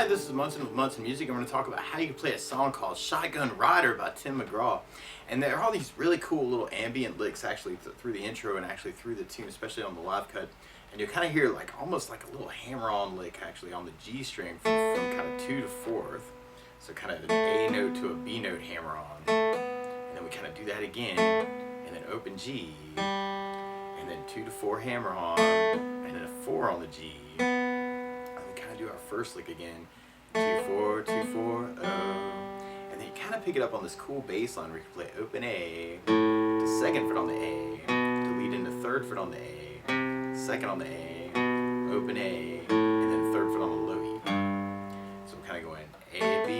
Hi, this is Munson with Munson Music. I'm going to talk about how you can play a song called Shotgun Rider by Tim McGraw. And there are all these really cool little ambient licks actually through the intro and actually through the tune, especially on the live cut. And you'll kind of hear like almost like a little hammer-on lick actually on the G string from kind of 2 to 4th. So kind of an A note to a B note hammer-on. And then we kind of do that again, and then open G, and then 2 to 4 hammer-on, and then a 4 on the G. Do our first lick again, 2 4 2 4 oh, and then you kind of pick it up on this cool bass line where you can play open A to 2nd fret on the A, to lead into 3rd fret on the A, 2nd on the A, open A, and then 3rd fret on the low E. So we're kind of going A B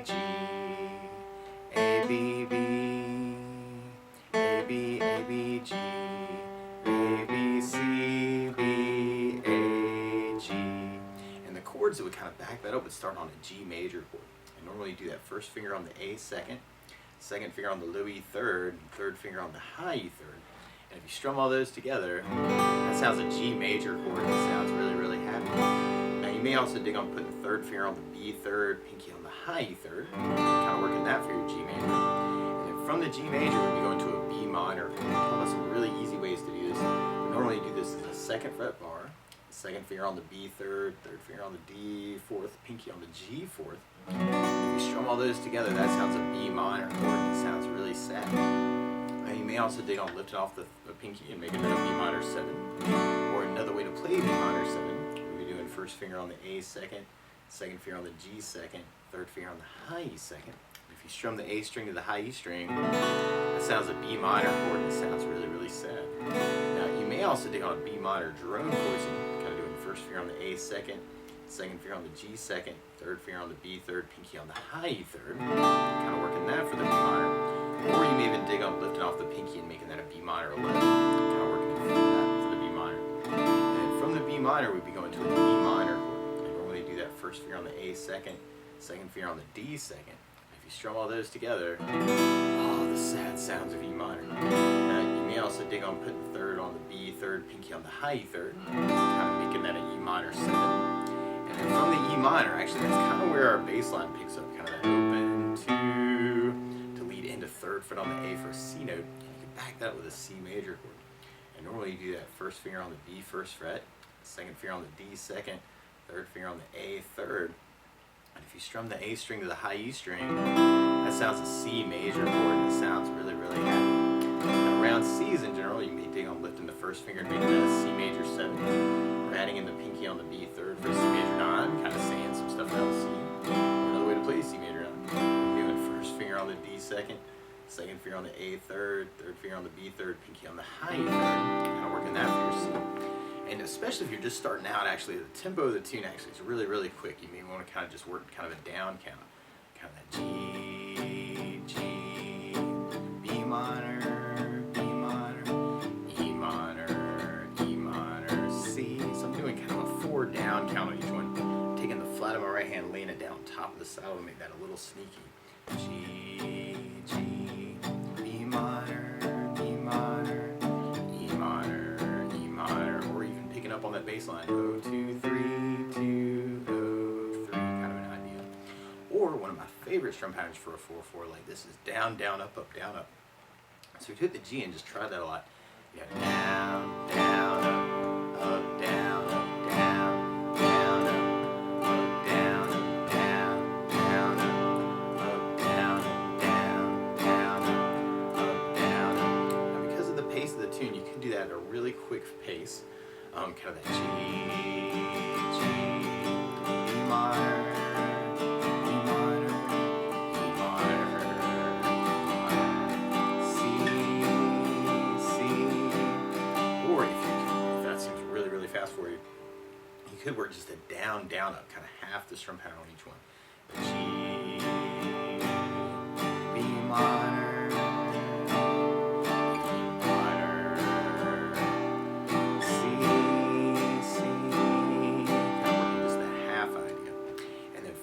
G, A B B, A B G, A B C B A G. Chords that would kind of back that up would start on a G major chord. And normally you do that first finger on the A 2nd, 2nd finger on the low E 3rd, and 3rd finger on the high E 3rd. And if you strum all those together, that sounds a G major chord and it sounds really, really happy. Now you may also dig on putting the 3rd finger on the B 3rd, pinky on the high E 3rd, kind of working that for your G major. And then from the G major we'd be going to a B minor. We'll talk about some really easy ways to do this. We normally do this as a 2nd fret bar. 2nd finger on the B 3rd, 3rd finger on the D 4th, pinky on the G 4th. If you strum all those together, that sounds a B minor chord. It sounds really sad. Now you may also dig on lifting off the pinky and making it a B minor 7. Or another way to play B minor 7, we'll be doing first finger on the A 2nd, 2nd finger on the G 2nd, 3rd finger on the high E 2nd. If you strum the A string to the high E string, that sounds a B minor chord and it sounds really, really sad. Now you may also dig on a B minor drone voicing. First finger on the A 2nd, 2nd finger on the G 2nd, 3rd finger on the B 3rd, pinky on the high E 3rd. Kind of working that for the B minor. Or you may even dig on lifting off the pinky and making that a B minor 11. Kind of working that for the B minor. And then from the B minor, we'd be going to an E minor chord. And normally do that first finger on the A 2nd, 2nd finger on the D 2nd. If you strum all those together, oh, the sad sounds of E minor. You may also dig on putting the 3rd on the B 3rd, pinky on the high E 3rd, kind of making that an E minor 7. And then from the E minor, actually that's kind of where our bass line picks up, kind of that open 2 to lead into 3rd fret on the A for a C note, and you can back that with a C major chord. And normally you do that first finger on the B 1st fret, 2nd finger on the D 2nd, 3rd finger on the A 3rd. And if you strum the A string to the high E string, that sounds a C major chord and it sounds really, really happy. Now around C's in general, you may dig on lifting the first finger and making that a C major 7. Or adding in the pinky on the B 3rd for a C major 9, kind of saying some stuff out of C. Another way to play C major 9. You're doing first finger on the D 2nd, 2nd finger on the A 3rd, 3rd finger on the B 3rd, pinky on the high E 3rd. Kind of working that for your C. And especially if you're just starting out, actually, the tempo of the tune actually is really, really quick. You may want to kind of just work kind of a down count. Kind of that G, G, B minor, B minor, E minor, E minor, C. So I'm doing kind of a 4 down count on each one. Taking the flat of my right hand, laying it down on top of the saddle to make that a little sneaky. G, G, B minor, B minor, E minor, or even picking up on that bass line, 0 2 3 2 0 3, kind of an idea. Or one of my favorite strum patterns for a 4/4 like this is down down up up down up. So if you hit the G and just try that a lot, you have down down up down up down down up down up down down up down down down up down. Now because of the pace of the tune, you can do that at a really quick pace. Kind of that G, G, E minor, E minor, E minor, C, C. Or if that seems really, really fast for you, you could work just a down, down, up, kind of half the strum pattern on each one. G, B minor.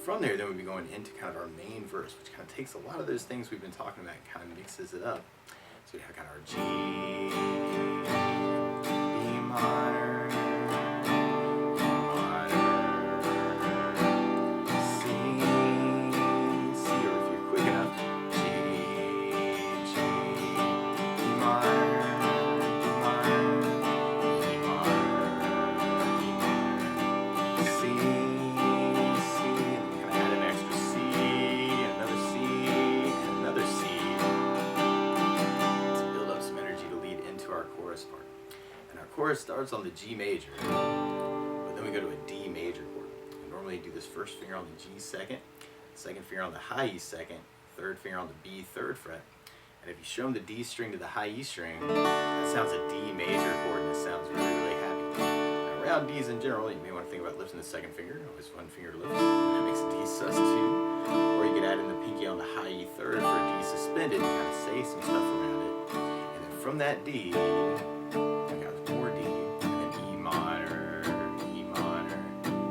From there, then we'd be going into kind of our main verse, which kind of takes a lot of those things we've been talking about and kind of mixes it up. So we have kind of our G, B minor, E minor, chorus starts on the G major, but then we go to a D major chord. And normally you do this first finger on the G second, second finger on the high E second, third finger on the B third fret. And if you strum the D string to the high E string, that sounds a D major chord, and it sounds really, really happy. Now, around Ds in general, you may want to think about lifting the second finger, always one finger to lift. That makes a D sus2. Or you could add in the pinky on the high E third for a D suspended and kind of say some stuff around it. And then from that D, I got more D, and then E minor,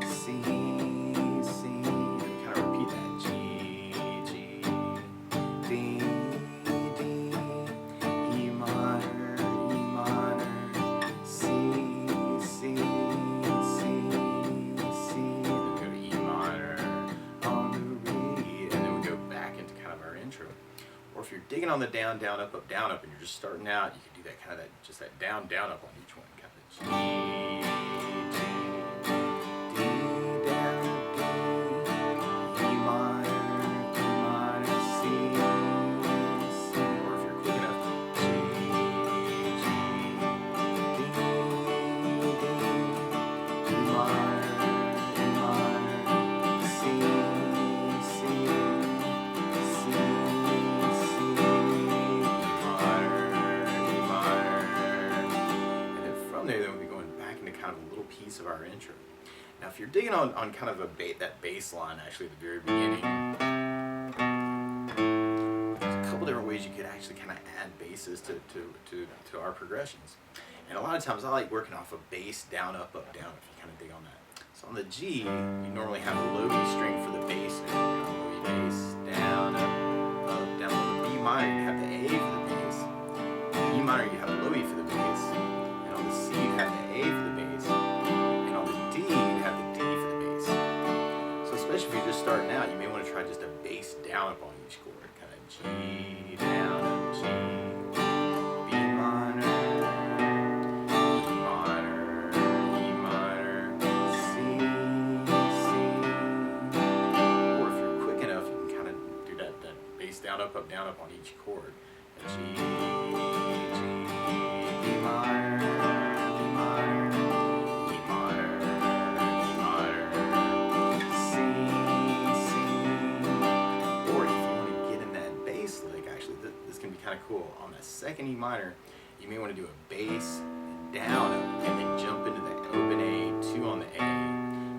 C, and kind of repeat that. G, D, E minor, C, then we go to E minor on the reed, and then we go back into kind of our intro. Or if you're digging on the down, down, up, and you're just starting out, you can do that kind of just that down, down, up on each one. Kind of G, D, down, D, E minor, C, or if you're quick enough, G, D, E minor, C, kind of a little piece of our intro. Now if you're digging on kind of that bass line actually at the very beginning, there's a couple different ways you could actually kind of add basses to our progressions. And a lot of times I like working off a bass down, up, if you kind of dig on that. So on the G, you normally have a low E string for the bass, and low E bass, down, up, down. On the B minor you have the A for the bass. On the E minor you have a low E for the bass. And on the C you have the A for the bass. And on the D you have the D for the bass. So especially if you're just starting out, you may want to try just a bass down up on each chord. Kind of G, down, up, G, B minor, E minor, C. Or if you're quick enough, you can kind of do that bass down, up on each chord. G, B minor, C. Or if you want to get in that bass lick, actually, this can be kind of cool. On that second E minor, you may want to do a bass down and then jump into the open A, 2 on the A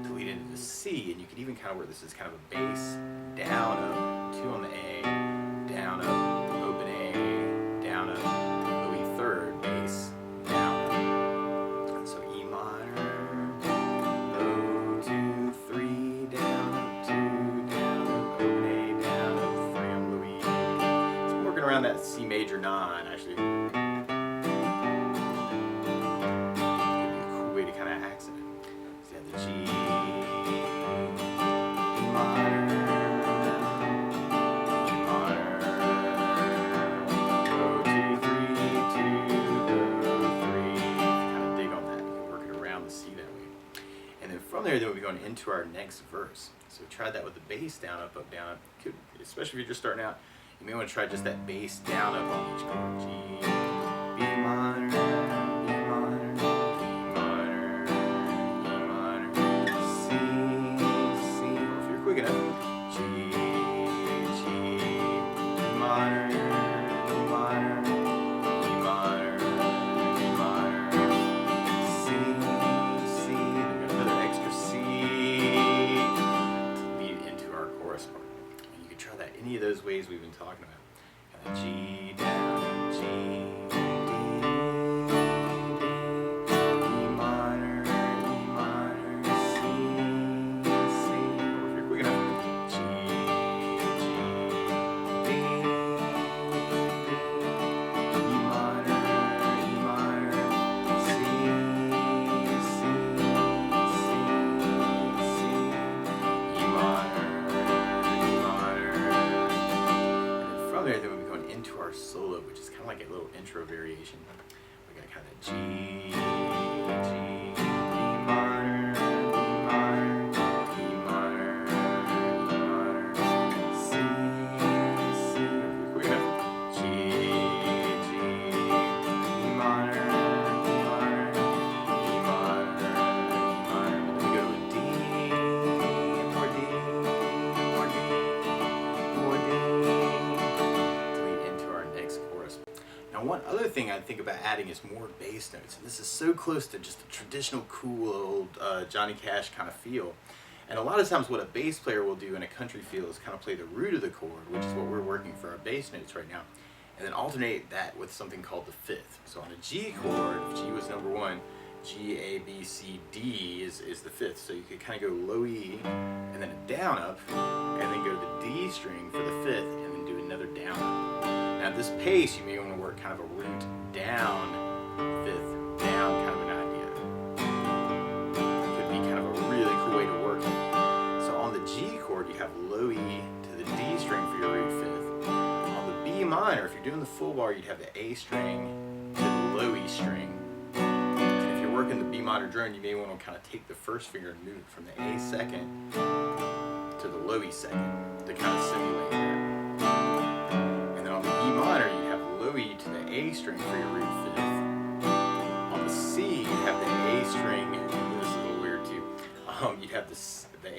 to lead into the C. And you could even kind of work this as kind of a bass down, up, 2 on the A, down, up, open A, down, up, low E third, bass, down, up. So E minor, low, 2, 3, down, up, 2, down, up, open A, down, up, 3 on low E. So I'm working around that C major 9, actually. Could be a cool way to kind of accent it. So you have the G, E minor, from there, then we'll be going into our next verse. So we tried that with the bass down, up, down, up. Could, especially if you're just starting out, you may want to try just that bass down, up on each chord. G, B minor, E minor, E minor, E minor, C, or if you're quick enough, G, E minor, E minor, E minor, E minor, C. Any of those ways we've been talking about. Kind of G down, G, D, E minor, C, or if you're quick enough, G, D, E minor, C, E minor. There, then we'll be going into our solo, which is kind of like a little intro variation. We got kind of G, E minor, C, quick enough, G, E minor, thing I think about adding is more bass notes. And this is so close to just a traditional cool old Johnny Cash kind of feel. And a lot of times what a bass player will do in a country feel is kind of play the root of the chord, which is what we're working for our bass notes right now, and then alternate that with something called the fifth. So on a G chord, if G was number one, G, A, B, C, D is the fifth. So you could kind of go low E and then a down up, and then go to the D string for the fifth, and then do another down up. Now at this pace, you may want to work kind of a root down, fifth, down kind of an idea. Could be kind of a really cool way to work it. So on the G chord, you have low E to the D string for your root fifth. On the B minor, if you're doing the full bar, you'd have the A string to the low E string. Working the B minor drone, you may want to kind of take the first finger and move it from the A second to the low E second to kind of simulate that. And then on the E minor, you have low E to the A string for your root fifth. On the C, you have the A string, this is a little weird too, you'd have the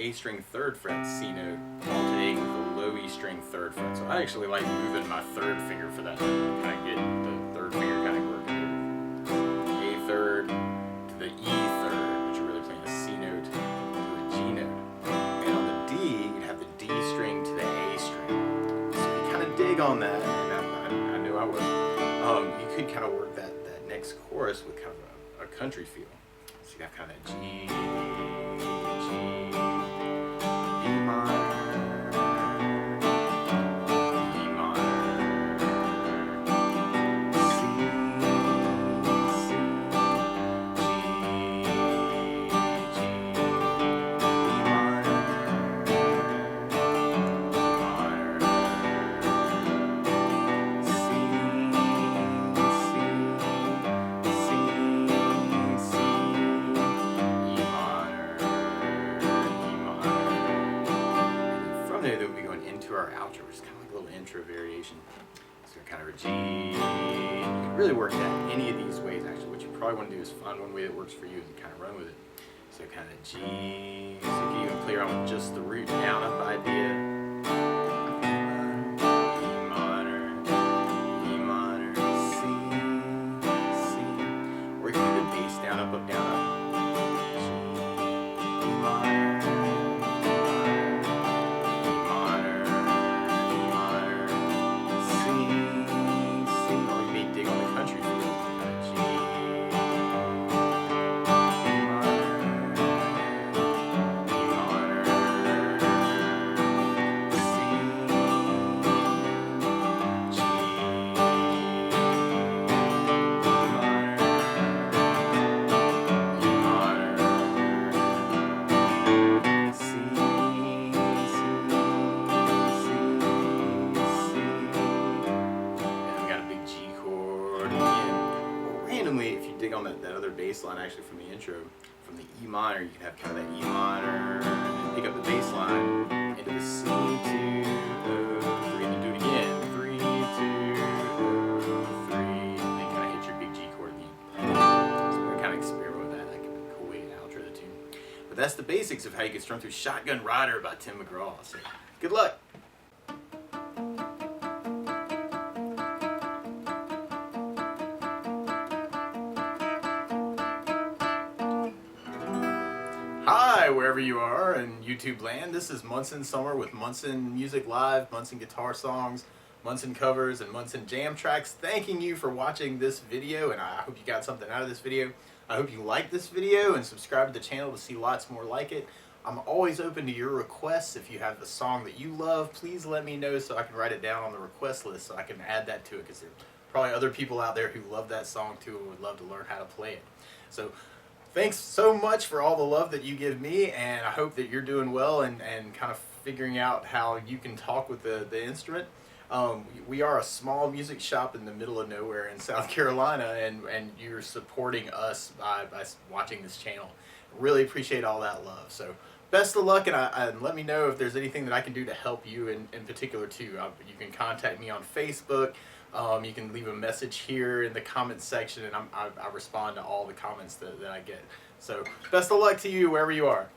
A string third fret C note alternating with the low E string third fret. So I actually like moving my third finger for that, kind of get the third finger kind of working. A third, the E third, which you're really playing a C note to a G note. And on the D, you'd have the D string to the A string. So you kind of dig on that, and I know I would. You could kind of work that next chorus with kind of a country feel. So you have kind of that G, E minor. Our outro, which is kind of like a little intro variation. So kind of a G. You can really work that any of these ways actually. What you probably want to do is find one way that works for you and kind of run with it. So kind of G. So you can even play around with just the root down up idea. E minor, C, C. Or you can do the bass down up, down up. G, E minor. If you dig on that other bass line actually from the intro, from the E minor, you can have kind of that E minor, and then pick up the bass line into the C, 2, O, 3, and then do it again. 3, 2, O, 3, and then kind of hit your big G chord again. So we're kind of experiment with that. That could be a cool way to outro the tune. But that's the basics of how you can strum through Shotgun Rider by Tim McGraw. So good luck. Hi, wherever you are in YouTube land. This is Munson Summer with Munson Music Live, Munson Guitar Songs, Munson Covers, and Munson Jam Tracks. Thanking you for watching this video, and I hope you got something out of this video. I hope you like this video and subscribe to the channel to see lots more like it. I'm always open to your requests. If you have a song that you love, please let me know so I can write it down on the request list so I can add that to it, because there's probably other people out there who love that song too and would love to learn how to play it. So thanks so much for all the love that you give me, and I hope that you're doing well and kind of figuring out how you can talk with the instrument. We are a small music shop in the middle of nowhere in South Carolina, and you're supporting us by watching this channel. Really appreciate all that love. So best of luck, and let me know if there's anything that I can do to help you in particular too. You can contact me on Facebook. You can leave a message here in the comments section, and I respond to all the comments that I get. So best of luck to you wherever you are.